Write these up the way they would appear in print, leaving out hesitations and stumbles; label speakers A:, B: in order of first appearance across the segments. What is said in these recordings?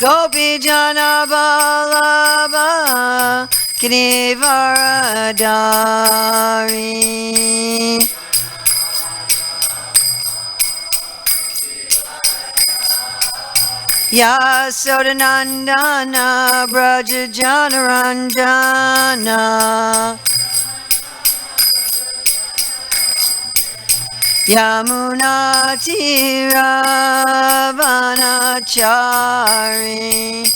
A: Gopi Jana Vallabha Girivaradari. Yasodanandana Braja Janaranjana Yamuna Tiravanachari.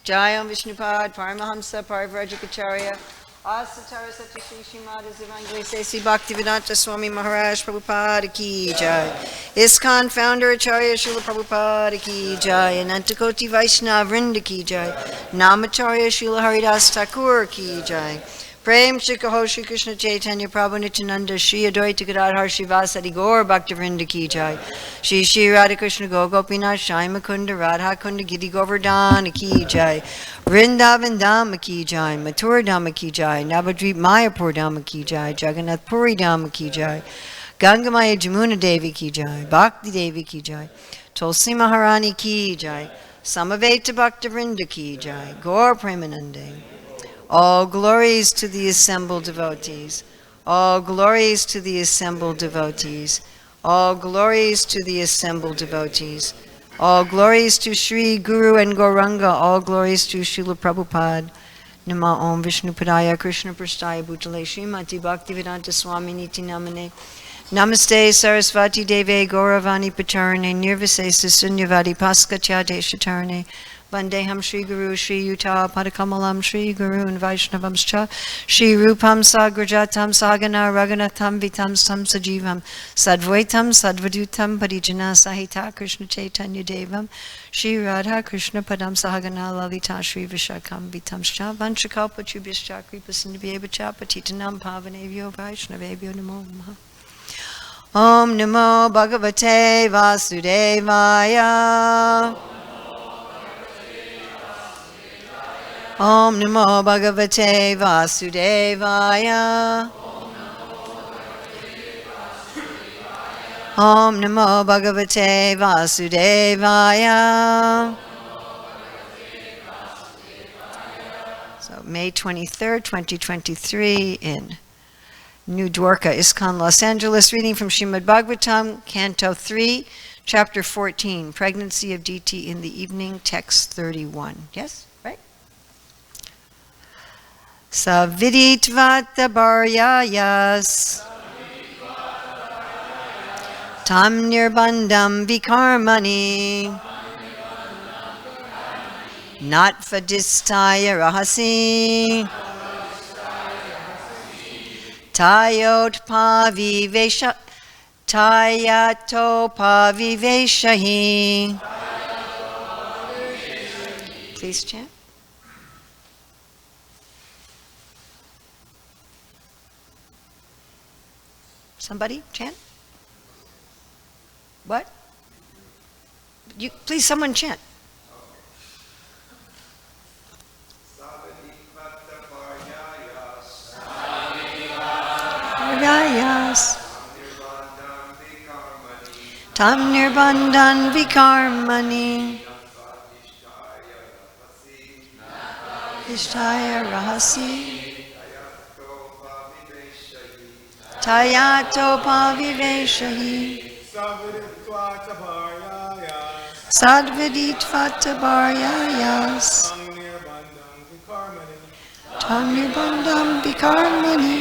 A: Jayam Vishnupad Paramahamsa Parivrajikacharya Asatara Satyashri Srimad Evangeli Sesi Bhaktivedanta Swami Maharaj Prabhupada Ki Jai. ISKCON founder Acharya Srila Prabhupada Ki Jai. Anantakoti Vaishnava Vrinda Ki Jai. Namacharya Srila Haridas Thakur Ki Jai. Prem Shri Kaho Shri Krishna Chaitanya Prabhu Nityananda Shri Advaita Gadadhar Srivasadi Gaur Bhaktivinoda Ki Jai. Shri Shri Radha Krishna Go Gopinath Shai Mukunda Radha Kunda Giri Govardhana Ki Jai. Vrindavan Dhamma Ki Jai. Mathura Dhamma Ki Jai. Navadvip Mayapur Dhamma Ki Jai. Jagannath Puri Dhamma Ki Jai. Gangamaya Jamuna Devi Ki Jai. Bhakti Devi Ki Jai. Tulsi Maharani Ki Jai. Samaveta Bhaktivinoda Ki Jai. Gaur Premanande. All glories to the assembled devotees. All glories to the assembled devotees. All glories to the assembled devotees. All glories to Sri Guru and Gauranga. All glories to Srila Prabhupada. Nama Om Vishnupadaya Krishna Prasthaya Bhutale Srimati Bhaktivedanta Swami Niti Namane. Namaste Sarasvati Deve Gauravani Pacharane Nirvisesa Sunyavadi Paskachya Deshatarane. Vandeham Shri Guru Shri Yuta Padakamalam Shri Guru and Vaishnavamscha Shri Rupam Sagrajatam Sagana Raghunatham Vitam Sam Sajivam Sadvaitam Sadvadutam Parijana Sahita Krishna Chaitanya Devam Shri Radha Krishna Padam Sahagana Lalita Shri Vishakam Vitamscha Vanchakalpa Chubhischa Kripasindhyavacha Patitanam Pavanevyo Vaishnavevyo Namo Namaha. Om Namo Bhagavate Vasudevaya. Om Namo Bhagavate Vasudevaya. Om Namo Bhagavate Vasudevaya. So May 23rd, 2023 in New Dwarka, ISKCON, Los Angeles, reading from Srimad Bhagavatam, Canto 3, Chapter 14, Pregnancy of DT in the Evening, Text 31. Yes? Right? Saviditvata bharyayas tam nirbandham vikarmani natvadistaya rahasi tayotpavivesha tayatopaviveshahi. Please chant. Somebody chant? What? You please, someone chant. Bharyayas tam nirbandhan vikarmani ishtaya rahasi Tayatopaviveshahi Sadviditvata bharyayas tam nirbandham vikarmani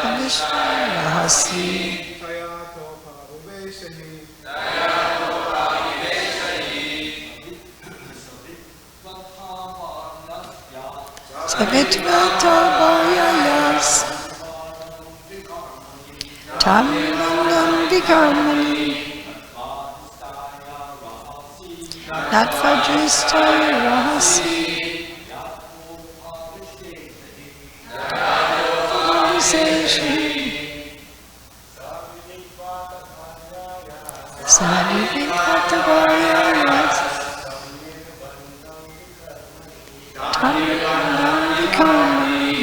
A: Adhishtaya rahasi Savitvata bharyayas tam nirbandham vikarmani natvadhishtaya rahasi Savitvata bharyayas tam nirbandham vikarmani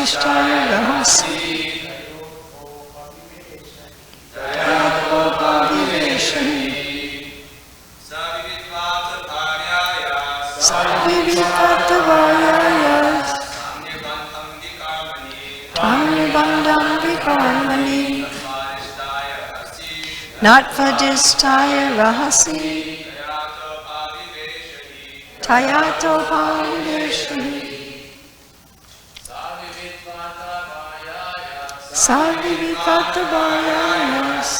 A: Vishtaya Rahasi Sarvivipatavayayas Tamnibandham vikarmani Natvadistaya Rahasi Tayato Paviveshani Sarvivipatavayayas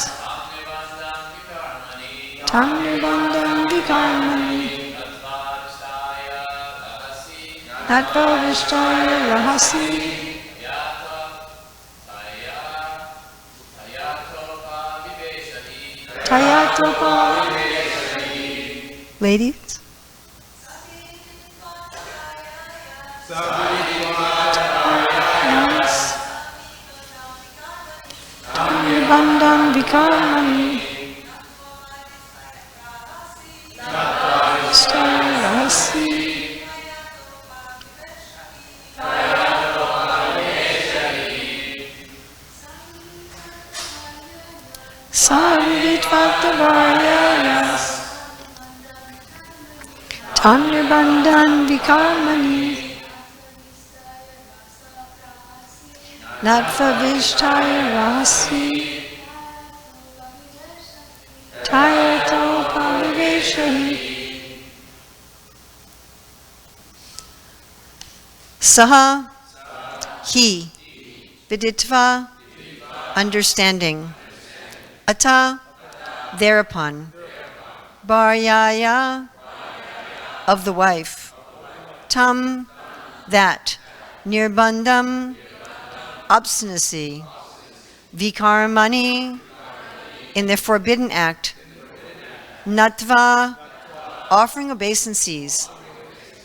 A: Tamnibandham vikarmani Natvadistaya Rahasi Tayato Paviveshani. Ladies? Bandam vikarmani Starasi Sarvitvatavayayas Tanirbandan vikarmani Natvavishtaya rasi Tayato paviveshani. Saha, he, viditva, understanding, ata, thereupon, bharyaya, of the wife, tam, that, nirbandham, obstinacy, vikarmani, in the forbidden act, natva, offering obeisances,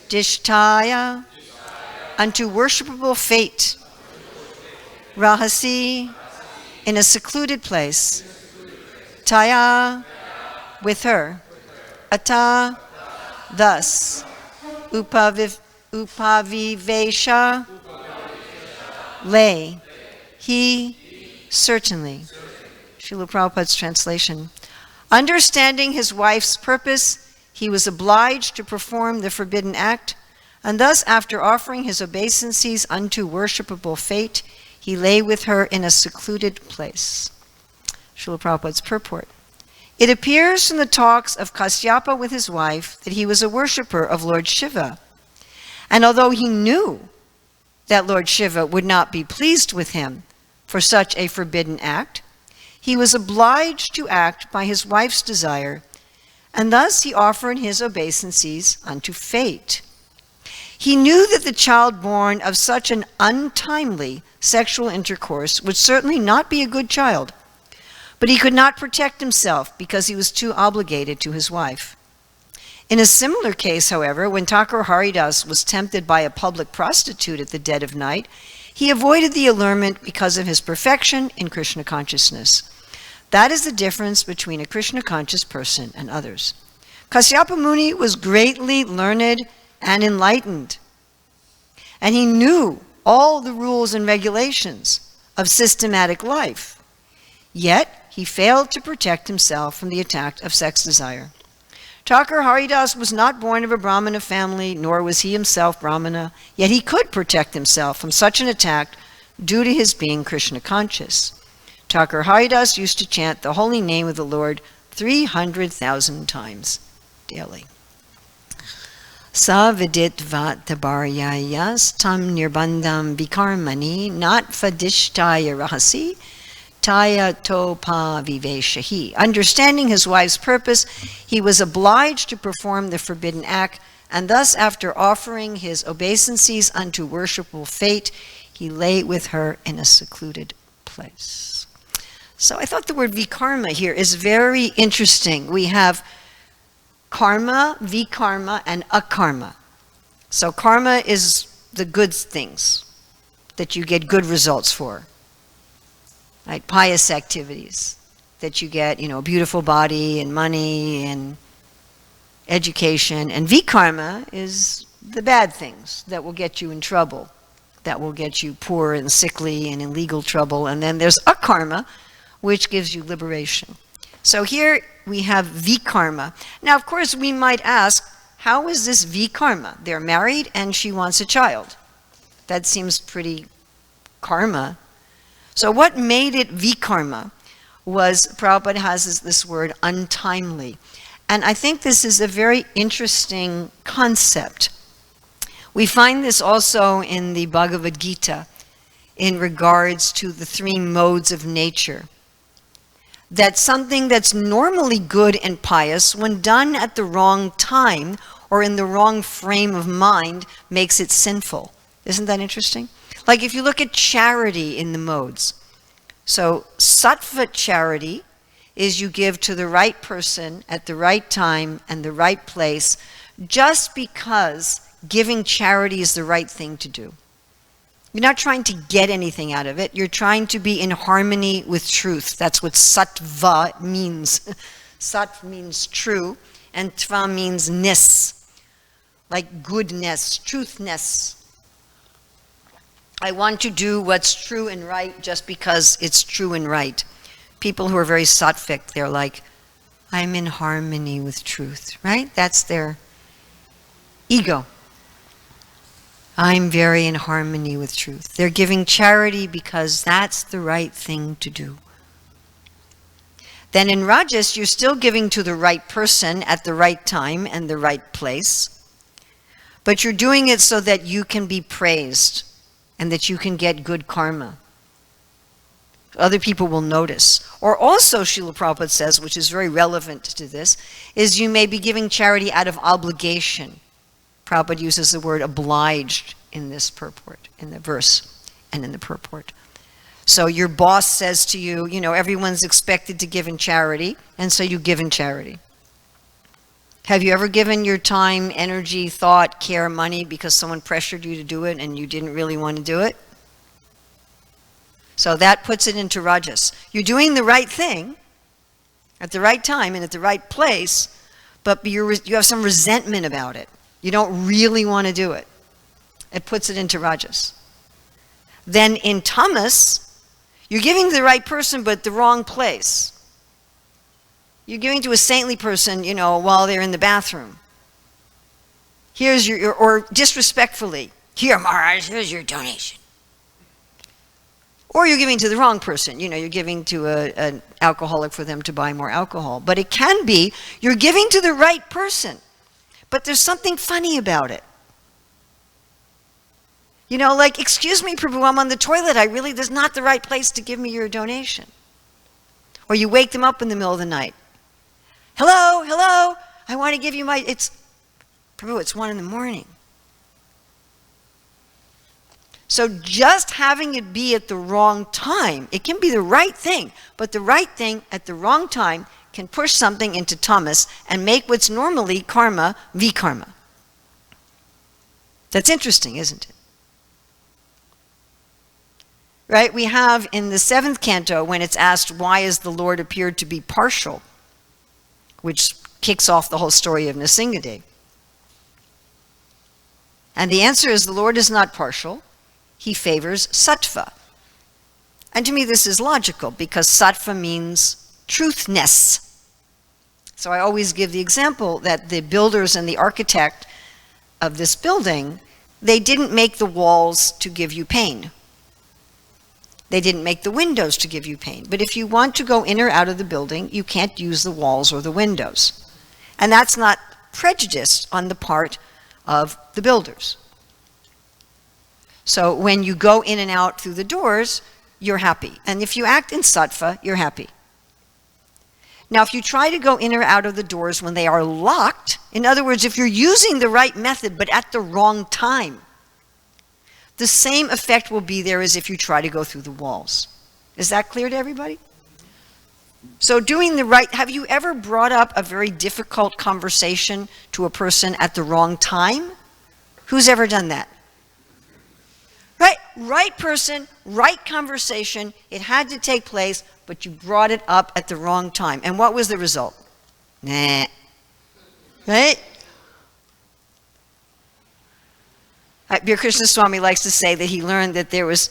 A: dishtaya, unto worshipable fate, rahasi, in a secluded place, taya, with her, ata, thus, upavivesha, lay, he, certainly. Srila Prabhupada's translation. Understanding his wife's purpose, he was obliged to perform the forbidden act, and thus after offering his obeisances unto worshipable fate, he lay with her in a secluded place. Srila Prabhupada's purport. It appears from the talks of Kasyapa with his wife that he was a worshipper of Lord Shiva, and although he knew that Lord Shiva would not be pleased with him for such a forbidden act, he was obliged to act by his wife's desire, and thus he offered his obeisances unto fate. He knew that the child born of such an untimely sexual intercourse would certainly not be a good child, but he could not protect himself because he was too obligated to his wife. In a similar case, however, when Thakur Haridas was tempted by a public prostitute at the dead of night, he avoided the allurement because of his perfection in Krishna consciousness. That is the difference between a Krishna-conscious person and others. Kasyapa Muni was greatly learned and enlightened, and he knew all the rules and regulations of systematic life. Yet, he failed to protect himself from the attack of sex desire. Thakur Haridas was not born of a Brahmana family, nor was he himself Brahmana, yet he could protect himself from such an attack due to his being Krishna conscious. Thakur Haridas used to chant the holy name of the Lord 300,000 times daily. Sa vidit vatabaryayas tam nirbandham vikarmani nat vadishtaya rahasi taya topa viveshahi. Understanding his wife's purpose, he was obliged to perform the forbidden act, and thus after offering his obeisances unto worshipful fate, he lay with her in a secluded place. So I thought the word vikarma here is very interesting. We have karma, vikarma, and akarma. So karma is the good things that you get good results for. Right? Pious activities that you get, a beautiful body and money and education. And vikarma is the bad things that will get you in trouble, that will get you poor and sickly and in legal trouble. And then there's akarma, which gives you liberation. So here we have vikarma. Now, of course, we might ask, how is this vikarma? They're married and she wants a child. That seems pretty karma. So what made it vikarma was, Prabhupada has this word, untimely. And I think this is a very interesting concept. We find this also in the Bhagavad Gita in regards to the three modes of nature. That something that's normally good and pious, when done at the wrong time or in the wrong frame of mind, makes it sinful. Isn't that interesting? Like if you look at charity in the modes. So sattva charity is you give to the right person at the right time and the right place, just because giving charity is the right thing to do. You're not trying to get anything out of it. You're trying to be in harmony with truth. That's what sattva means. Sat means true, and tva means ness, like goodness, truthness. I want to do what's true and right just because it's true and right. People who are very sattvic, they're like, I'm in harmony with truth, right? That's their ego. I'm very in harmony with truth. They're giving charity because that's the right thing to do. Then in Rajas, you're still giving to the right person at the right time and the right place. But you're doing it so that you can be praised and that you can get good karma. Other people will notice. Or also, Srila Prabhupada says, which is very relevant to this, is you may be giving charity out of obligation. Prabhupada uses the word obliged in this purport, in the verse and in the purport. So your boss says to you, you know, everyone's expected to give in charity, and so you give in charity. Have you ever given your time, energy, thought, care, money because someone pressured you to do it and you didn't really want to do it? So that puts it into rajas. You're doing the right thing at the right time and at the right place, but you have some resentment about it. You don't really want to do it. It puts it into rajas. Then in tamas, you're giving to the right person but the wrong place. You're giving to a saintly person, you know, while they're in the bathroom. Here's or disrespectfully, here Maharaj, here's your donation. Or you're giving to the wrong person. You know, you're giving to an alcoholic for them to buy more alcohol. But it can be you're giving to the right person, but there's something funny about it. You know, like, excuse me, Prabhu, I'm on the toilet. This is not the right place to give me your donation. Or you wake them up in the middle of the night. Hello, hello, I want to give you Prabhu, it's 1 a.m. So just having it be at the wrong time, it can be the right thing, but the right thing at the wrong time can push something into tamas and make what's normally karma, vikarma. That's interesting, isn't it? Right? We have in the 7th canto, when it's asked, why is the Lord appeared to be partial, which kicks off the whole story of Nrsingadev. And the answer is the Lord is not partial. He favors sattva. And to me this is logical because sattva means truthness. So I always give the example that the builders and the architect of this building, they didn't make the walls to give you pain. They didn't make the windows to give you pain. But if you want to go in or out of the building, you can't use the walls or the windows. And that's not prejudice on the part of the builders. So when you go in and out through the doors, you're happy. And if you act in sattva, you're happy. Now, if you try to go in or out of the doors when they are locked, in other words, if you're using the right method but at the wrong time, the same effect will be there as if you try to go through the walls. Is that clear to everybody? So doing the right, have you ever brought up a very difficult conversation to a person at the wrong time? Who's ever done that? Right? Right person, right conversation. It had to take place, but you brought it up at the wrong time. And what was the result? Nah. Right? Your Krishna Swami likes to say that he learned that there was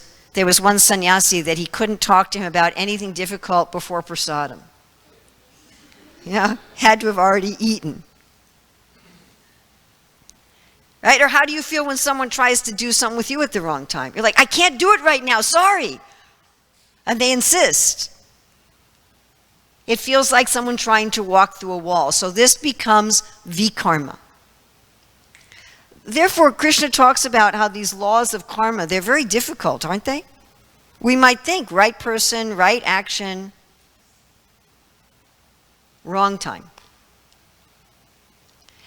A: one sannyasi that he couldn't talk to him about anything difficult before prasadam. Yeah, had to have already eaten. Right? Or how do you feel when someone tries to do something with you at the wrong time? You're like, I can't do it right now, sorry. And they insist. It feels like someone trying to walk through a wall. So this becomes vikarma. Therefore, Krishna talks about how these laws of karma, they're very difficult, aren't they? We might think right person, right action, wrong time.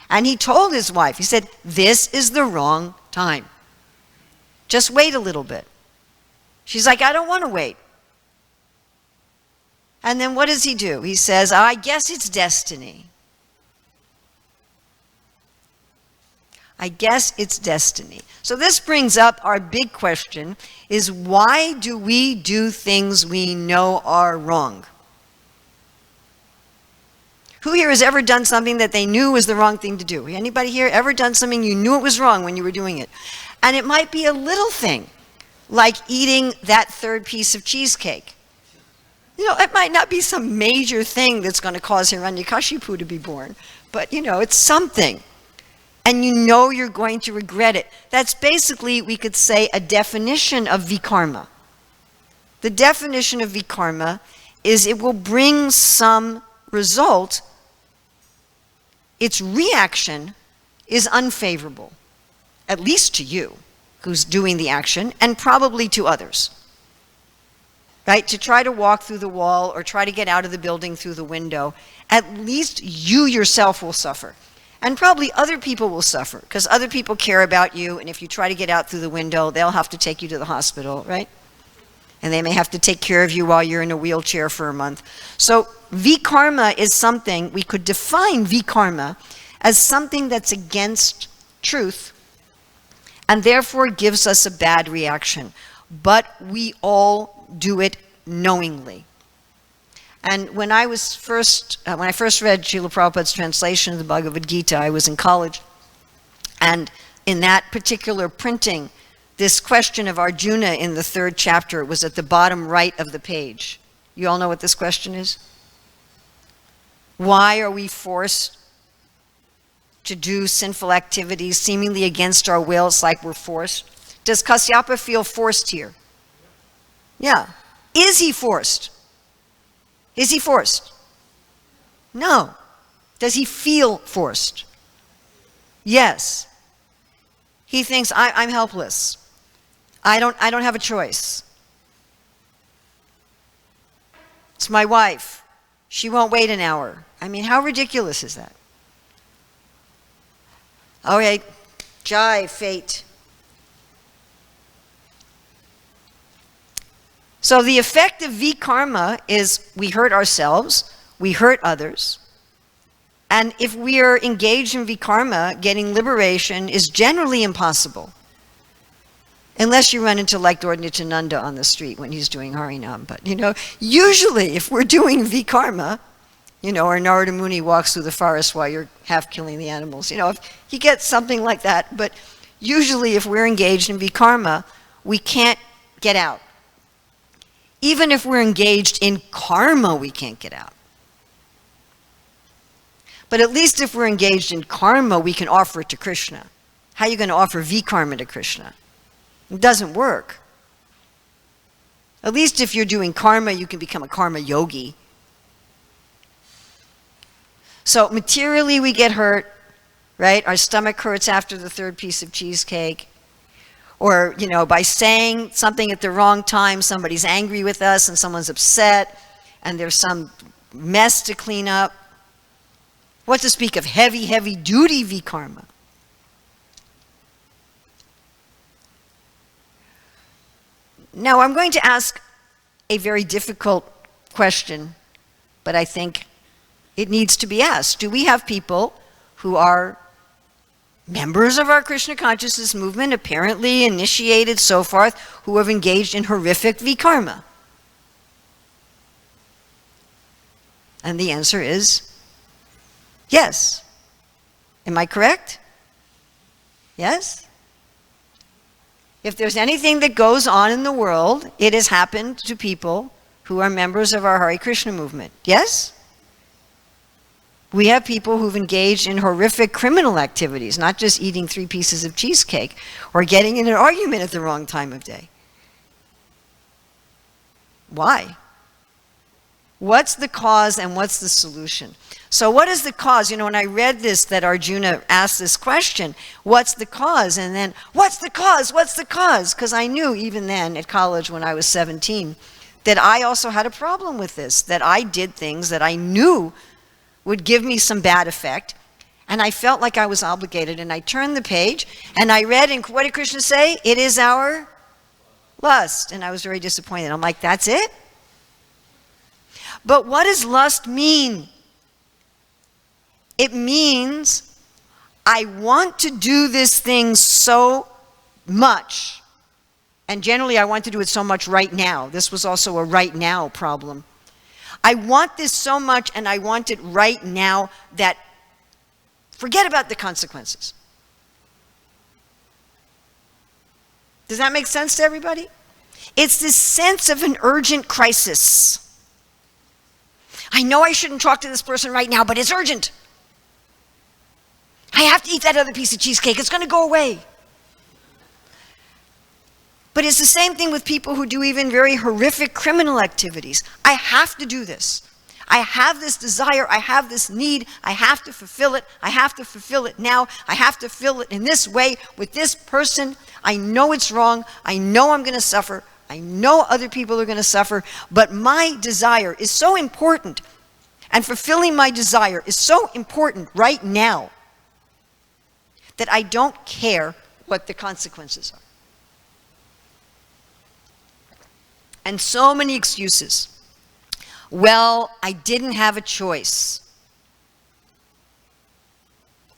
A: And he told his wife, he said, this is the wrong time. Just wait a little bit. She's like, I don't want to wait. And then what does he do? He says, I guess it's destiny. I guess it's destiny. So this brings up our big question, is why do we do things we know are wrong? Who here has ever done something that they knew was the wrong thing to do? Anybody here ever done something you knew it was wrong when you were doing it? And it might be a little thing, like eating that third piece of cheesecake. You know, it might not be some major thing that's going to cause Hiranyakashipu to be born, but you know, it's something. And you know you're going to regret it. That's basically, we could say, a definition of vikarma. The definition of vikarma is it will bring some result. Its reaction is unfavorable, at least to you, who's doing the action, and probably to others. Right? To try to walk through the wall or try to get out of the building through the window, at least you yourself will suffer. And probably other people will suffer, because other people care about you, and if you try to get out through the window, they'll have to take you to the hospital, right? And they may have to take care of you while you're in a wheelchair for a month. So vikarma is something, we could define vikarma as something that's against truth, and therefore gives us a bad reaction. But we all do it knowingly. And when I first read Srila Prabhupada's translation of the Bhagavad Gita, I was in college. And in that particular printing, this question of Arjuna in the 3rd chapter was at the bottom right of the page. You all know what this question is? Why are we forced to do sinful activities seemingly against our will? It's like we're forced. Does Kasyapa feel forced here? Yeah. Is he forced? Is he forced? No. Does he feel forced? Yes. He thinks, I'm helpless. I don't have a choice. It's my wife. She won't wait an hour. I mean, how ridiculous is that? All right, Jai, fate. So the effect of vikarma is we hurt ourselves, we hurt others, and if we are engaged in vikarma, getting liberation is generally impossible. Unless you run into like Lord Nityananda on the street when he's doing Harinam. But, you know, usually if we're doing vikarma, you know, or Narada Muni walks through the forest while you're half killing the animals, you know, if you get something like that. But usually if we're engaged in vikarma, we can't get out. Even if we're engaged in karma, we can't get out. But at least if we're engaged in karma, we can offer it to Krishna. How are you going to offer vikarma to Krishna? It doesn't work. At least if you're doing karma, you can become a karma yogi. So materially we get hurt, right? Our stomach hurts after the 3rd piece of cheesecake. Or, you know, by saying something at the wrong time, somebody's angry with us and someone's upset and there's some mess to clean up. What to speak of heavy, heavy duty vikarma? Now, I'm going to ask a very difficult question, but I think it needs to be asked. Do we have people who are members of our Krishna consciousness movement, apparently initiated, so forth, who have engaged in horrific vikarma? And the answer is yes. Am I correct? Yes? If there's anything that goes on in the world, it has happened to people who are members of our Hare Krishna movement. Yes? We have people who've engaged in horrific criminal activities, not just eating 3 pieces of cheesecake or getting in an argument at the wrong time of day. Why? What's the cause and what's the solution? So what is the cause? You know, when I read this, that Arjuna asked this question, what's the cause? And then, what's the cause? What's the cause? Because I knew even then at college when I was 17 that I also had a problem with this, that I did things that I knew would give me some bad effect, and I felt like I was obligated, and I turned the page, and I read, and what did Krishna say? It is our lust. And I was very disappointed. I'm like, that's it? But what does lust mean? It means I want to do this thing so much, and generally I want to do it so much right now. This was also a right now problem. I want this so much, and I want it right now, that forget about the consequences. Does that make sense to everybody? It's this sense of an urgent crisis. I know I shouldn't talk to this person right now, but it's urgent. I have to eat that other piece of cheesecake. It's going to go away. But it's the same thing with people who do even very horrific criminal activities. I have to do this. I have this desire. I have this need. I have to fulfill it. I have to fulfill it now. I have to fill it in this way with this person. I know it's wrong. I know I'm going to suffer. I know other people are going to suffer. But my desire is so important, and fulfilling my desire is so important right now, that I don't care what the consequences are. And so many excuses. Well, I didn't have a choice.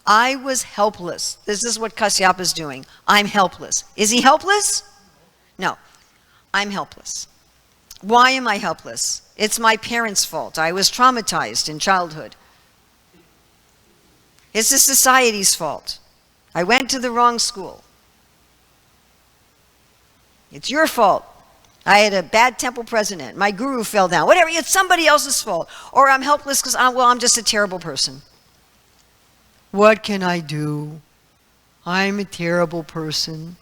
A: I was helpless. This is what Kasyapa is doing. I'm helpless. Is he helpless? No. I'm helpless. Why am I helpless? It's my parents' fault. I was traumatized in childhood. It's the society's fault. I went to the wrong school. It's your fault. I had a bad temple president. My guru fell down. Whatever, it's somebody else's fault. Or I'm helpless because I'm just a terrible person. What can I do? I'm a terrible person.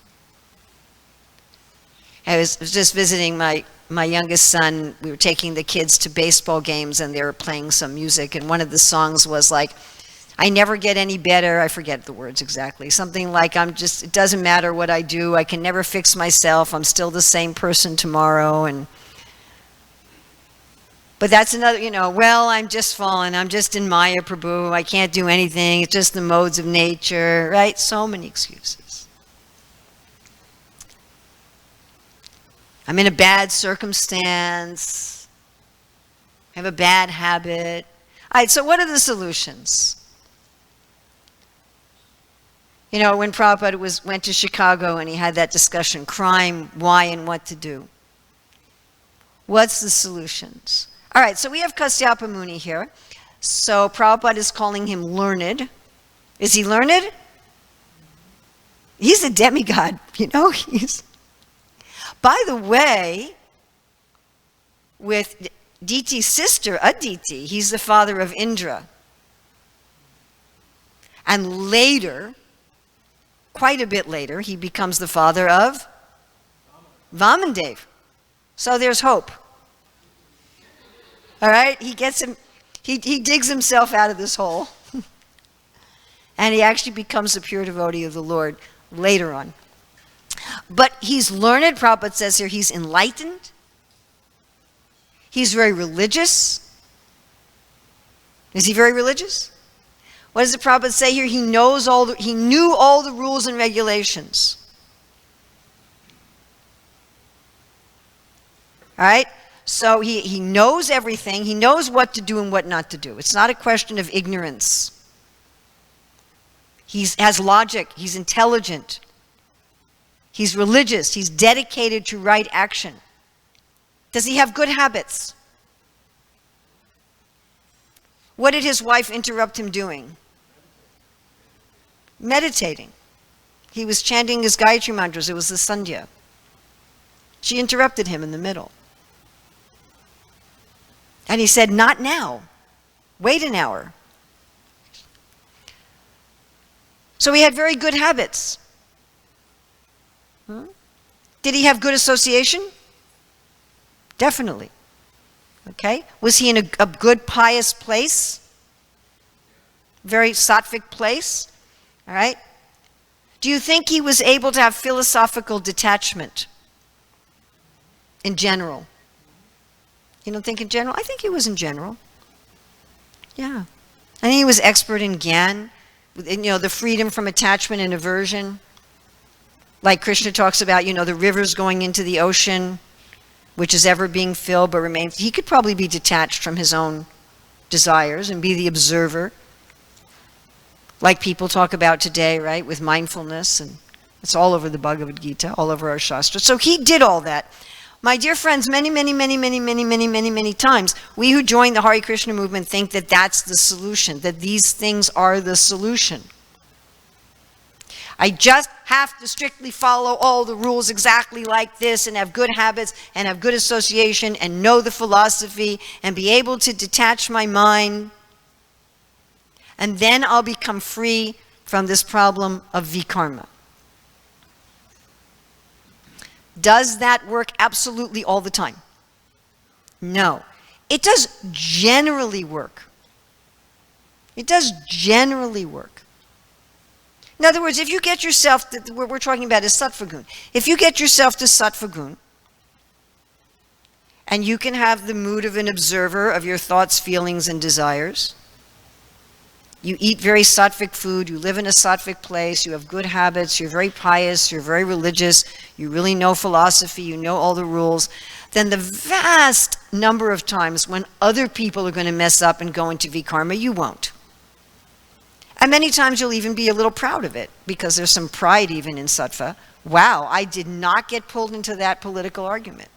A: I was just visiting my youngest son. We were taking the kids to baseball games, and they were playing some music, and one of the songs was like, I never get any better. I forget the words exactly. Something like, it doesn't matter what I do. I can never fix myself. I'm still the same person tomorrow. But that's another, well, I'm just fallen. I'm just in Maya Prabhu. I can't do anything. It's just the modes of nature, right? So many excuses. I'm in a bad circumstance. I have a bad habit. All right, so what are the solutions? When Prabhupada went to Chicago and he had that discussion, crime, why, and what to do. What's the solutions? All right, so we have Kasyapa Muni here. So Prabhupada is calling him learned. Is he learned? He's a demigod, By the way, with Diti's sister, Aditi, he's the father of Indra. And later, quite a bit later, he becomes the father of Vamandev. So there's hope. All right? He digs himself out of this hole. And he actually becomes a pure devotee of the Lord later on. But he's learned. Prabhupada says here he's enlightened. He's very religious. Is he very religious? What does the Prabhupada say here? He knew all the rules and regulations. All right? So he knows everything. He knows what to do and what not to do. It's not a question of ignorance. He has logic. He's intelligent. He's religious. He's dedicated to right action. Does he have good habits? What did his wife interrupt him doing? Meditating. He was chanting his Gayatri mantras. It was the Sandhya. She interrupted him in the middle. And he said, not now. Wait an hour. So he had very good habits. Did he have good association? Definitely. Okay. Was he in a good pious place? Very sattvic place? All right. Do you think he was able to have philosophical detachment in general? You don't think in general? I think he was in general. Yeah. I think he was expert in Gyan, you know, the freedom from attachment and aversion. Like Krishna talks about, you know, the rivers going into the ocean, which is ever being filled but remains. He could probably be detached from his own desires and be the observer. Like people talk about today, right, with mindfulness, and it's all over the Bhagavad Gita, all over our Shastra. So he did all that. My dear friends, many times, we who join the Hare Krishna movement think that that's the solution, that these things are the solution. I just have to strictly follow all the rules exactly like this and have good habits and have good association and know the philosophy and be able to detach my mind. And then I'll become free from this problem of vikarma. Does that work absolutely all the time? No. It does generally work. It does generally work. In other words, if you get yourself, what we're talking about is sattva gun. If you get yourself to sattva gun, and you can have the mood of an observer of your thoughts, feelings, and desires, you eat very sattvic food, you live in a sattvic place, you have good habits, you're very pious, you're very religious, you really know philosophy, you know all the rules, then the vast number of times when other people are going to mess up and go into vikarma, you won't. And many times you'll even be a little proud of it, because there's some pride even in sattva. Wow, I did not get pulled into that political argument.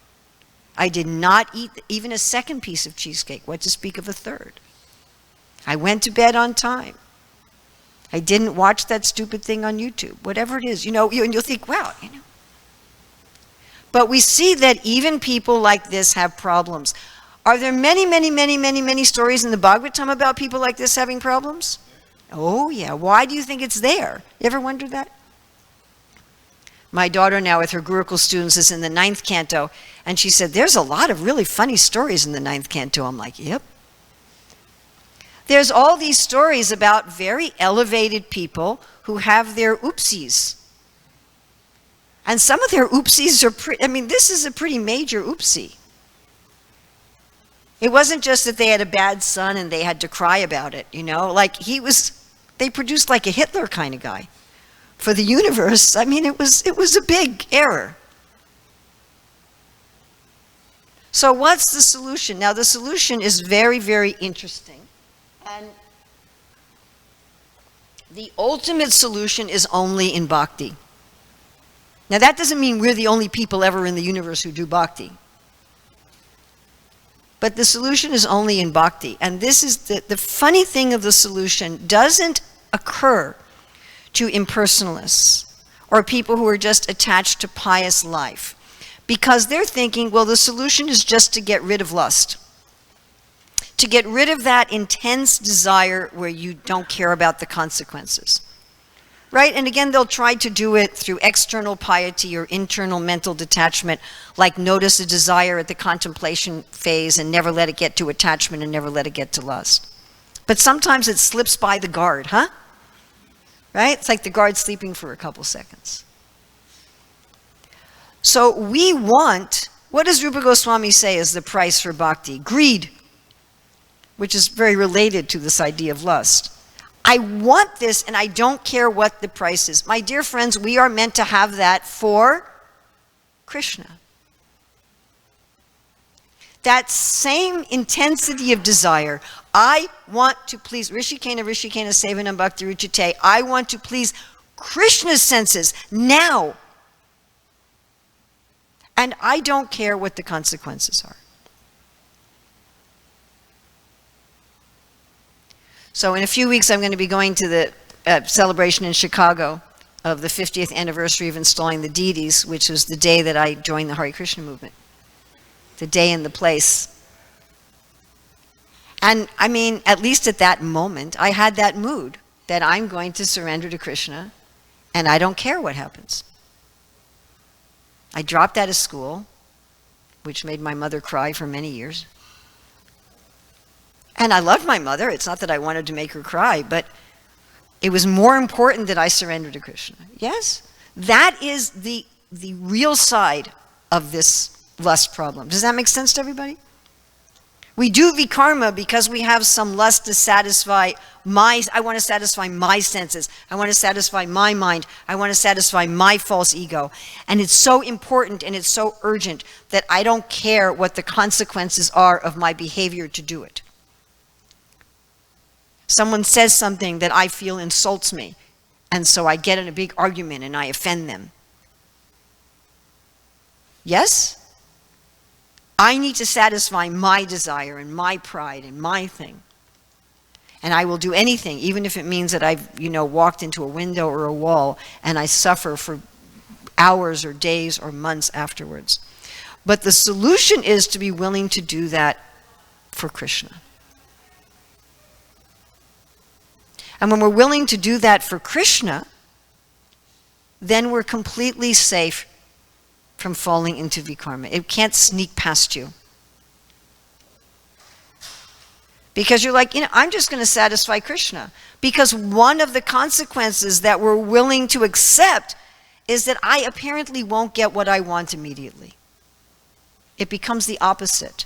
A: I did not eat even a second piece of cheesecake, what to speak of a third. I went to bed on time. I didn't watch that stupid thing on YouTube, whatever it is, you know, and you'll think, wow, you know. But we see that even people like this have problems. Are there many stories in the Bhagavatam about people like this having problems? Oh, yeah. Why do you think it's there? You ever wondered that? My daughter now with her Gurukul students is in the 9th canto, and she said, there's a lot of really funny stories in the 9th canto. I'm like, yep. There's all these stories about very elevated people who have their oopsies. And some of their oopsies are pretty, I mean, this is a pretty major oopsie. It wasn't just that they had a bad son and they had to cry about it, you know, like they produced like a Hitler kind of guy for the universe. I mean, it was a big error. So what's the solution? Now, the solution is very interesting. And the ultimate solution is only in bhakti. Now, that doesn't mean we're the only people ever in the universe who do bhakti. But the solution is only in bhakti. And this is the funny thing of the solution doesn't occur to impersonalists or people who are just attached to pious life. Because they're thinking, well, the solution is just to get rid of lust. To get rid of that intense desire where you don't care about the consequences. Right? And again, they'll try to do it through external piety or internal mental detachment, like notice a desire at the contemplation phase and never let it get to attachment and never let it get to lust. But sometimes it slips by the guard, huh? Right? It's like the guard sleeping for a couple seconds. So we want, what does Rupa Goswami say is the price for bhakti? Greed, which is very related to this idea of lust. I want this and I don't care what the price is. My dear friends, we are meant to have that for Krishna. That same intensity of desire. I want to please Rishikena Sevanam Bhakti Ruchite. I want to please Krishna's senses now. And I don't care what the consequences are. So in a few weeks, I'm going to be going to the celebration in Chicago. of the 50th anniversary of installing the deities, which was the day that I joined the Hare Krishna movement. The day and the place. And I mean, at least at that moment, I had that mood that I'm going to surrender to Krishna and I don't care what happens. I dropped out of school, which made my mother cry for many years. And I loved my mother. It's not that I wanted to make her cry, but it was more important that I surrender to Krishna. Yes? That is the real side of this lust problem. Does that make sense to everybody? We do vikarma because we have some lust to satisfy I want to satisfy my senses. I want to satisfy my mind. I want to satisfy my false ego. And it's so important and it's so urgent that I don't care what the consequences are of my behavior to do it. Someone says something that I feel insults me, and so I get in a big argument and I offend them. Yes? I need to satisfy my desire and my pride and my thing. And I will do anything, even if it means that I've, walked into a window or a wall and I suffer for hours or days or months afterwards. But the solution is to be willing to do that for Krishna. And when we're willing to do that for Krishna, then we're completely safe from falling into vikarma. It can't sneak past you. Because you're like, I'm just going to satisfy Krishna. Because one of the consequences that we're willing to accept is that I apparently won't get what I want immediately. It becomes the opposite.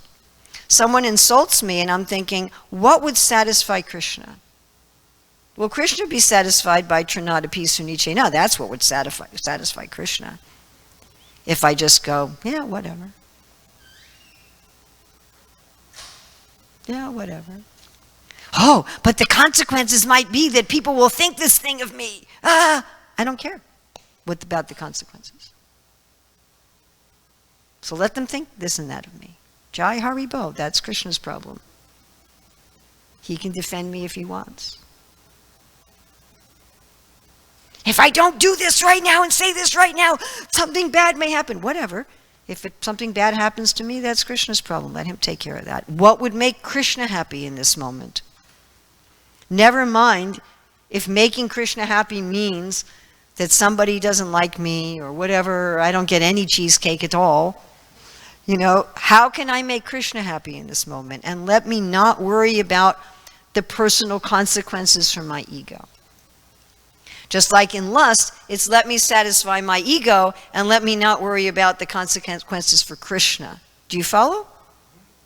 A: Someone insults me and I'm thinking, what would satisfy Krishna? Will Krishna be satisfied by Trinadapi Suniche? No, that's what would satisfy Krishna. If I just go, yeah, whatever. Yeah, whatever. Oh, but the consequences might be that people will think this thing of me. I don't care. What about the consequences? So let them think this and that of me. Jai Haribo, that's Krishna's problem. He can defend me if he wants. If I don't do this right now and say this right now, something bad may happen. Whatever. If something bad happens to me, that's Krishna's problem. Let him take care of that. What would make Krishna happy in this moment? Never mind if making Krishna happy means that somebody doesn't like me or whatever, or I don't get any cheesecake at all. How can I make Krishna happy in this moment? And let me not worry about the personal consequences for my ego. Just like in lust, it's let me satisfy my ego and let me not worry about the consequences for Krishna. Do you follow?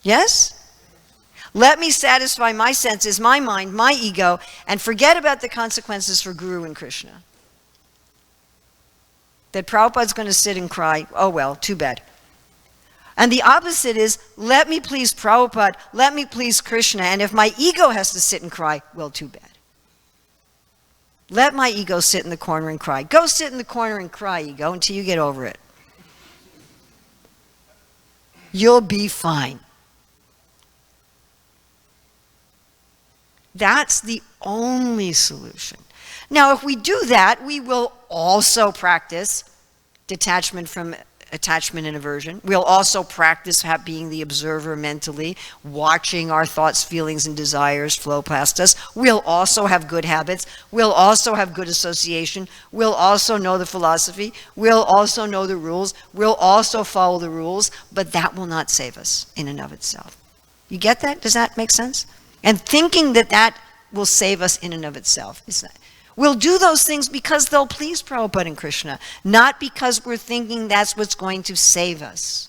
A: Yes? Let me satisfy my senses, my mind, my ego, and forget about the consequences for Guru and Krishna. That Prabhupada's going to sit and cry, oh well, too bad. And the opposite is, let me please Prabhupada, let me please Krishna, and if my ego has to sit and cry, well, too bad. Let my ego sit in the corner and cry. Go sit in the corner and cry, ego, until you get over it. You'll be fine. That's the only solution. Now, if we do that, we will also practice detachment from attachment and aversion. We'll also practice being the observer mentally, watching our thoughts, feelings, and desires flow past us. We'll also have good habits. We'll also have good association. We'll also know the philosophy. We'll also know the rules. We'll also follow the rules, but that will not save us in and of itself. You get that? Does that make sense? And thinking that that will save us in and of itself is not. We'll do those things because they'll please Prabhupada and Krishna, not because we're thinking that's what's going to save us.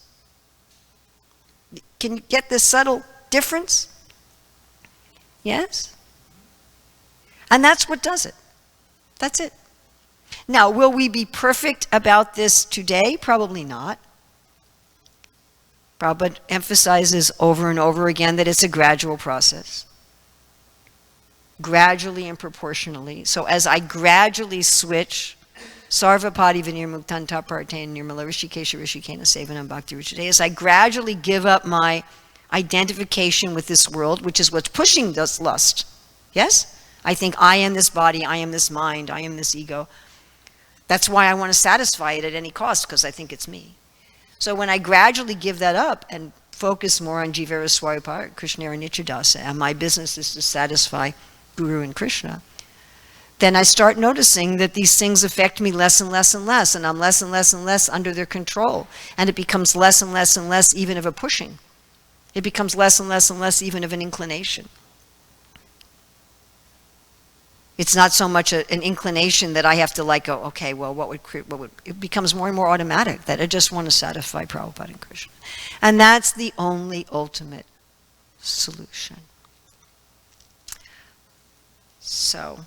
A: Can you get this subtle difference? Yes? And that's what does it. That's it. Now, will we be perfect about this today? Probably not. Prabhupada emphasizes over and over again that it's a gradual process. Gradually and proportionally. So as I gradually switch, Sarvapadi Vinirmuktan Tapartain Nirmala Rishikesha Rishikena Sevanam Bhakti Ruchite, as I gradually give up my identification with this world, which is what's pushing this lust. Yes? I think I am this body, I am this mind, I am this ego. That's why I want to satisfy it at any cost, because I think it's me. So when I gradually give that up and focus more on Jivara Swarupara, Krishnera Nityadasa, and my business is to satisfy Guru and Krishna, then I start noticing that these things affect me less and less and less, and I'm less and less and less under their control. And it becomes less and less and less even of a pushing. It becomes less and less and less even of an inclination. It's not so much an inclination that I have to like go, okay, well, what would, it becomes more and more automatic that I just want to satisfy Prabhupada and Krishna. And that's the only ultimate solution. So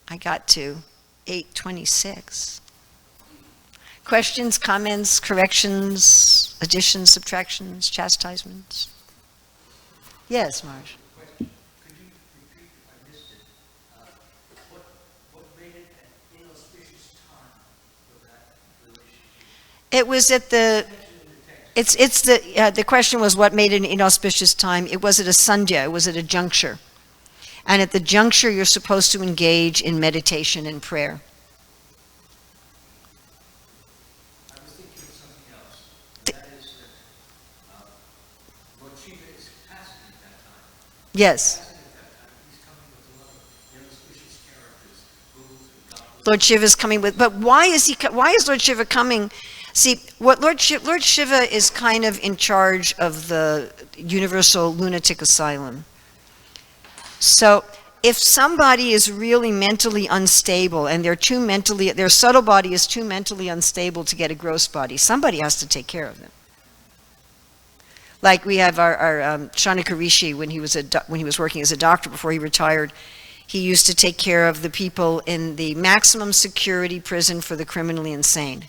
A: I got to 8:26. Questions, comments, corrections, additions, subtractions, chastisements? Yes, Marge.
B: Could you repeat if I missed it? What made it an inauspicious time for that relationship?
A: It was at the. The question was what made it an inauspicious time. It was at a sandhya. It was at a juncture. And at the juncture, you're supposed to engage in meditation and prayer.
B: I was thinking of something else. That is that Lord Shiva is passing at that time.
A: Yes.
B: Passing at that time, he's coming with a lot of inauspicious characters, gurus and doctors.
A: Lord Shiva is coming with, but why is Lord Shiva coming? See, what Lord Shiva is kind of in charge of the universal lunatic asylum. So if somebody is really mentally unstable and their subtle body is too mentally unstable to get a gross body, somebody has to take care of them. Like we have our Shanika Rishi, when he was working as a doctor before he retired, he used to take care of the people in the maximum security prison for the criminally insane.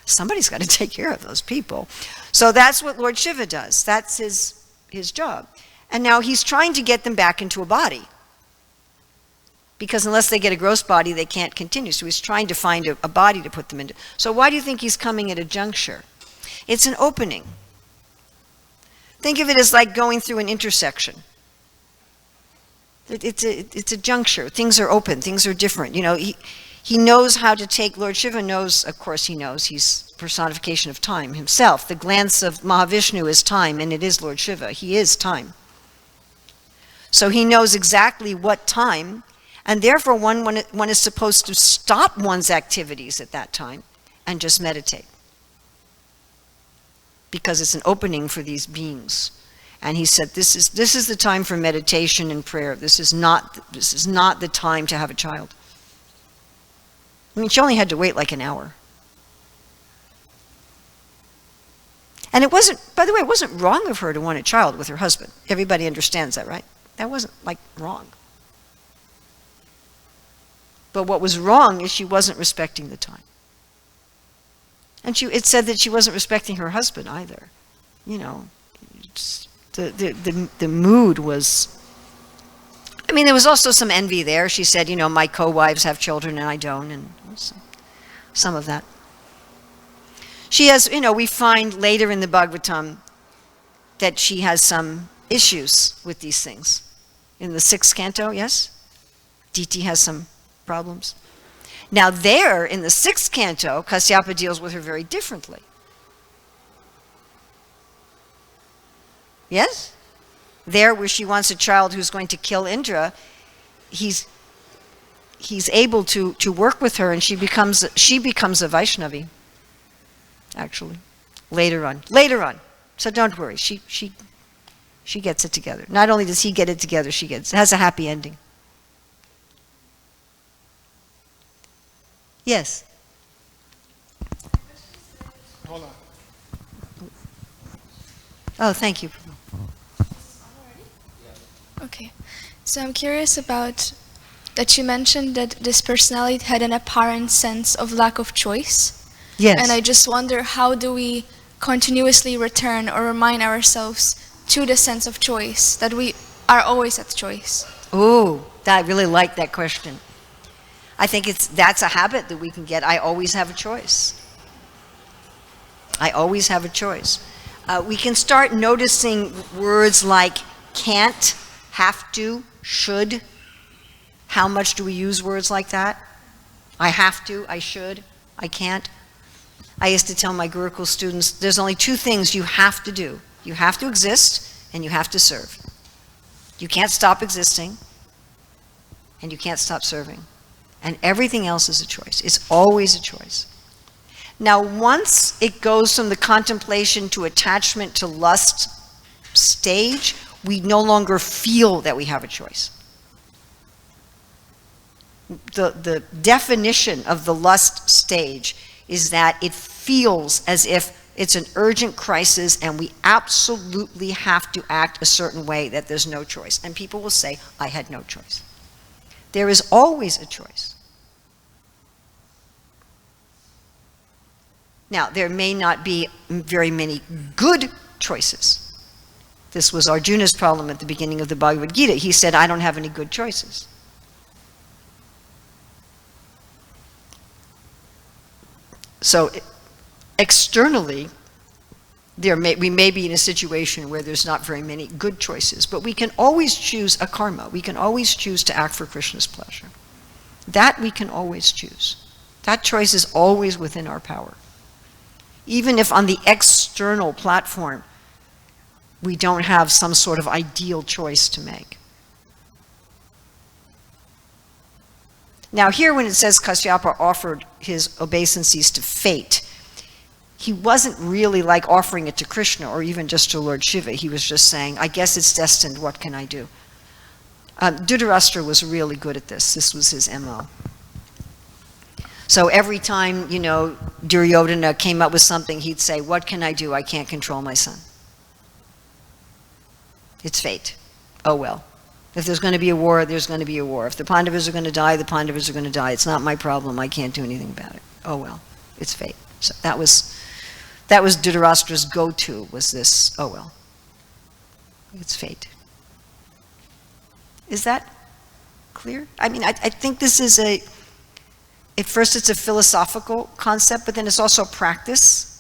A: Somebody's got to take care of those people. So that's what Lord Shiva does. That's his job. And now he's trying to get them back into a body. Because unless they get a gross body, they can't continue. So he's trying to find a body to put them into. So why do you think he's coming at a juncture? It's an opening. Think of it as like going through an intersection. It's a juncture. Things are open. Things are different. You know, he knows how to take. Lord Shiva knows, of course he knows. He's personification of time himself. The glance of Mahavishnu is time, and it is Lord Shiva. He is time. So he knows exactly what time, and therefore one is supposed to stop one's activities at that time and just meditate. Because it's an opening for these beings. And he said, this is the time for meditation and prayer. This is not the time to have a child. I mean, she only had to wait like an hour. And it wasn't, by the way, it wasn't wrong of her to want a child with her husband. Everybody understands that, right? That wasn't like wrong. But what was wrong is she wasn't respecting the time. And it said that she wasn't respecting her husband either. You know, the mood was, I mean, there was also some envy there. She said, you know, my co-wives have children and I don't, and some of that. She has, you know, we find later in the Bhagavatam that she has some issues with these things. In the 6th canto, yes? Diti has some problems. Now there, in the 6th canto, Kasyapa deals with her very differently. Yes? There, where she wants a child who's going to kill Indra, he's able to work with her, and she becomes a Vaishnavi, actually, later on. So don't worry, she gets it together. Not only does he get it together, it has a happy ending. Yes?
C: Hold on.
A: Oh, thank you.
D: Okay. So I'm curious about that you mentioned that this personality had an apparent sense of lack of choice.
A: Yes.
D: And I just wonder, how do we continuously return or remind ourselves to the sense of choice, that we are always at choice?
A: Ooh, I really like that question. I think that's a habit that we can get. I always have a choice. I always have a choice. We can start noticing words like can't, have to, should. How much do we use words like that? I have to, I should, I can't. I used to tell my Gurukul students, there's only two things you have to do. You have to exist, and you have to serve. You can't stop existing, and you can't stop serving. And everything else is a choice. It's always a choice. Now, once it goes from the contemplation to attachment to lust stage, we no longer feel that we have a choice. The definition of the lust stage is that it feels as if it's an urgent crisis and we absolutely have to act a certain way, that there's no choice. And people will say, I had no choice. There is always a choice. Now, there may not be very many good choices. This was Arjuna's problem at the beginning of the Bhagavad Gita. He said, I don't have any good choices. So externally, we may be in a situation where there's not very many good choices, but we can always choose a karma. We can always choose to act for Krishna's pleasure. That we can always choose. That choice is always within our power. Even if on the external platform, we don't have some sort of ideal choice to make. Now here when it says Kasyapa offered his obeisances to fate, he wasn't really like offering it to Krishna or even just to Lord Shiva. He was just saying, I guess it's destined, what can I do? Dhritarashtra was really good at this. This was his MO. So every time, Duryodhana came up with something, he'd say, what can I do? I can't control my son. It's fate. Oh well. If there's going to be a war, there's going to be a war. If the Pandavas are going to die, the Pandavas are going to die. It's not my problem. I can't do anything about it. Oh well. It's fate. So that was Dhritarashtra's go-to, was this, oh well. It's fate. Is that clear? I mean, I think this is at first it's a philosophical concept, but then it's also practice.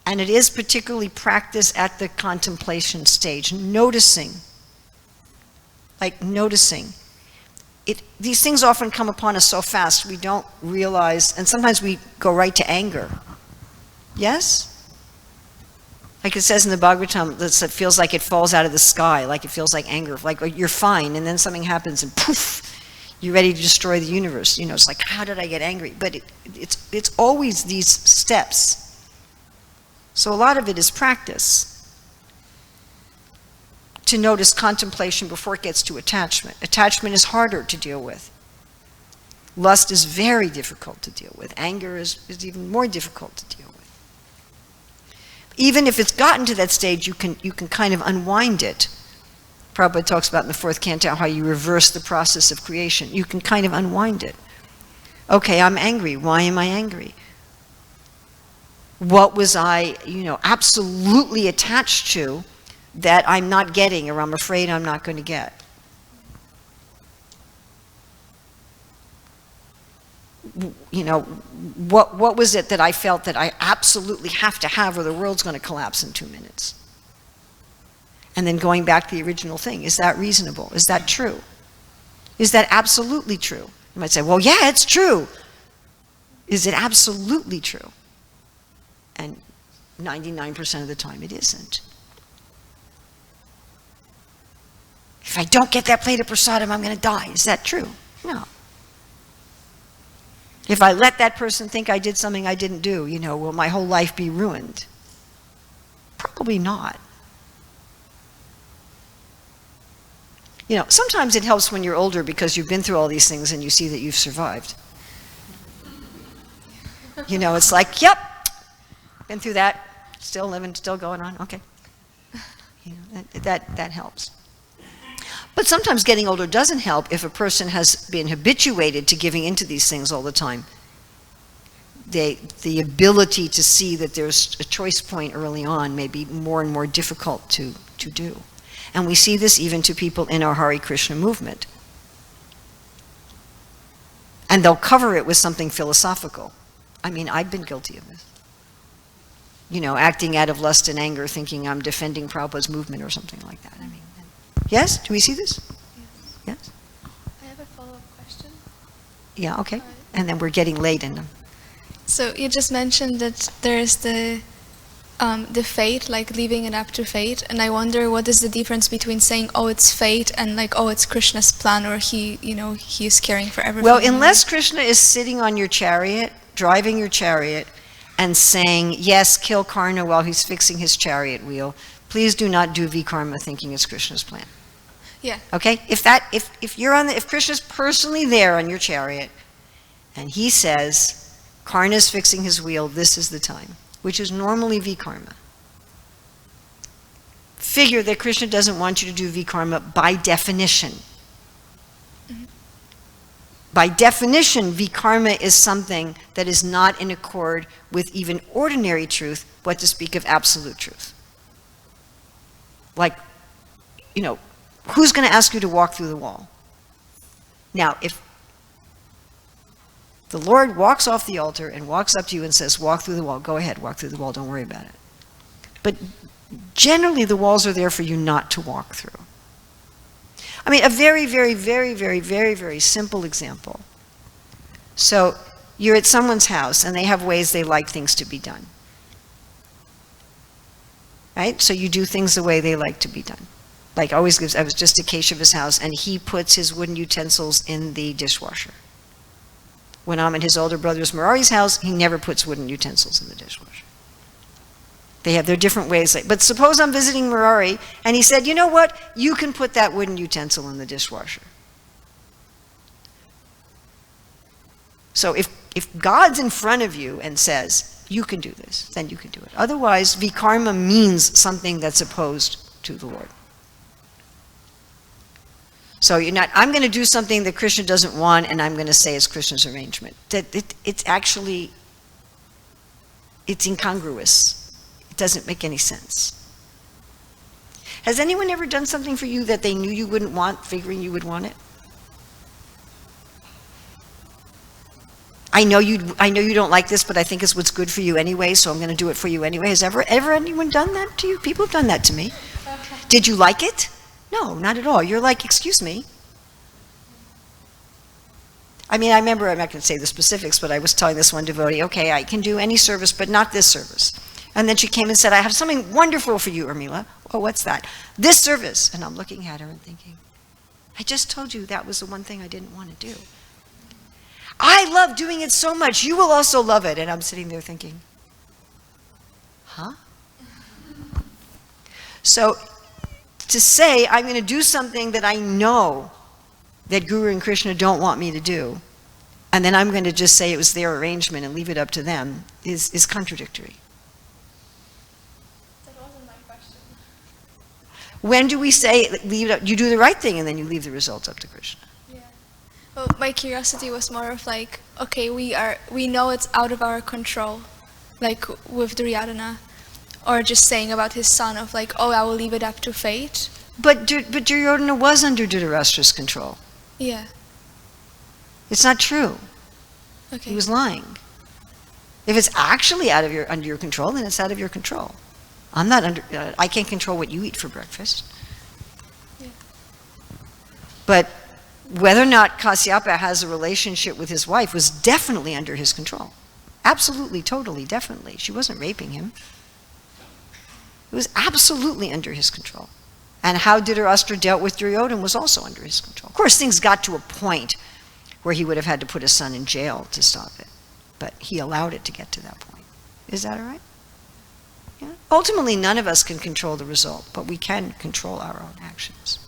A: And it is particularly practice at the contemplation stage, noticing. Like noticing. These things often come upon us so fast we don't realize, and sometimes we go right to anger. Yes? Like it says in the Bhagavatam, it feels like it falls out of the sky, like it feels like anger, like you're fine, and then something happens and poof, you're ready to destroy the universe. It's like, how did I get angry? But it's always these steps. So a lot of it is practice. To notice contemplation before it gets to attachment. Attachment is harder to deal with. Lust is very difficult to deal with. Anger is even more difficult to deal with. Even if it's gotten to that stage, you can kind of unwind it. Prabhupada talks about in the 4th canto how you reverse the process of creation. You can kind of unwind it. Okay, I'm angry. Why am I angry? What was I, absolutely attached to that I'm not getting, or I'm afraid I'm not going to get? What was it that I felt that I absolutely have to have, or the world's going to collapse in 2 minutes? And then going back to the original thing, is that reasonable? Is that true? Is that absolutely true? You might say, well, yeah, it's true. Is it absolutely true? And 99% of the time it isn't. If I don't get that plate of prasadam, I'm going to die. Is that true? No. If I let that person think I did something I didn't do, will my whole life be ruined? Probably not. Sometimes it helps when you're older because you've been through all these things and you see that you've survived. It's like, yep, been through that, still living, still going on, okay. That helps. But sometimes getting older doesn't help if a person has been habituated to giving into these things all the time. The ability to see that there's a choice point early on may be more and more difficult to do. And we see this even to people in our Hare Krishna movement. And they'll cover it with something philosophical. I mean, I've been guilty of this. Acting out of lust and anger, thinking I'm defending Prabhupada's movement or something like that. I mean, yes? Do we see this?
D: Yes.
A: Yes?
D: I have a follow-up question.
A: Yeah, okay. and then we're getting late in them.
D: So you just mentioned that there's the fate, like leaving it up to fate, and I wonder what is the difference between saying, oh, it's fate, and like, oh, it's Krishna's plan, or he is caring for everything.
A: Well, unless Krishna is sitting on your chariot, driving your chariot, and saying, yes, kill Karna while he's fixing his chariot wheel, please do not do vikarma thinking it's Krishna's plan.
D: Yeah.
A: Okay? If Krishna's personally there on your chariot, and he says, Karna's fixing his wheel, this is the time, which is normally vikarma. Figure that Krishna doesn't want you to do vikarma by definition.
D: Mm-hmm.
A: By definition, vikarma is something that is not in accord with even ordinary truth, what to speak of absolute truth. Like, who's going to ask you to walk through the wall? Now, if the Lord walks off the altar and walks up to you and says, walk through the wall, go ahead, walk through the wall, don't worry about it. But generally, the walls are there for you not to walk through. I mean, a very, very, very, very, very, very simple example. So you're at someone's house and they have ways they like things to be done. Right? So you do things the way they like to be done. Like I was just at Kasyava's house and he puts his wooden utensils in the dishwasher. When I'm at his older brother's Murari's house, he never puts wooden utensils in the dishwasher. They have their different ways. But suppose I'm visiting Murari, and he said, you know what? You can put that wooden utensil in the dishwasher. So if God's in front of you and says, you can do this, then you can do it. Otherwise, vikarma means something that's opposed to the Lord. So you're not, I'm going to do something that Krishna doesn't want, and I'm going to say it's Krishna's arrangement. It's actually, it's incongruous. It doesn't make any sense. Has anyone ever done something for you that they knew you wouldn't want, figuring you would want it? I know you don't like this, but I think it's what's good for you anyway, so I'm going to do it for you anyway. Has ever anyone done that to you? People have done that to me. Did you like it? No, not at all. You're like, excuse me. I mean, I remember, I'm not going to say the specifics, but I was telling this one devotee, okay, I can do any service, but not this service. And then she came and said, I have something wonderful for you, Urmila. Oh, what's that? This service. And I'm looking at her and thinking, I just told you that was the one thing I didn't want to do. I love doing it so much. You will also love it. And I'm sitting there thinking, huh? So to say I'm going to do something that I know that Guru and Krishna don't want me to do, and then I'm going to just say it was their arrangement and leave it up to them is contradictory.
D: That wasn't my question.
A: When do we say leave it up, you do the right thing and then you leave the results up to Krishna?
D: Yeah. Well, my curiosity was more of like, okay, we know it's out of our control, like with Duryodhana, or just saying about his son of like, oh, I will leave it up to fate.
A: But Duryodhana was under Dhritarashtra's control.
D: Yeah.
A: It's not true.
D: Okay.
A: He was lying. If it's actually under your control, then it's out of your control. I can't control what you eat for breakfast.
D: Yeah.
A: But whether or not Kasyapa has a relationship with his wife was definitely under his control. Absolutely, totally, definitely. She wasn't raping him. It was absolutely under his control. And how Dhritarashtra dealt with Duryodhana was also under his control. Of course, things got to a point where he would have had to put his son in jail to stop it. But he allowed it to get to that point. Is that all right? Yeah? Ultimately, none of us can control the result, but we can control our own actions.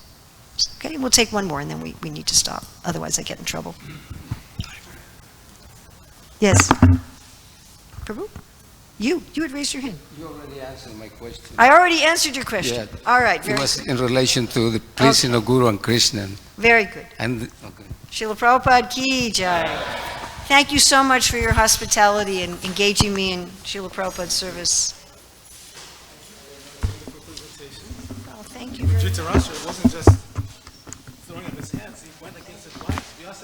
A: Okay, we'll take one more and then we need to stop. Otherwise, I get in trouble. Yes? Prabhu? You had raised your hand.
C: You already answered my question.
A: I already answered your question.
C: Yeah.
A: All right,
C: It
A: very
C: was
A: good.
C: in relation to the preaching of Guru and Krishna.
A: Very good.
C: And okay.
A: Srila Prabhupada ki jai. Thank you so much for your hospitality and engaging me in Srila Prabhupada's service. Oh, thank you very much.
E: Dhritarashtra wasn't just throwing up his hands. He went against his wife. We also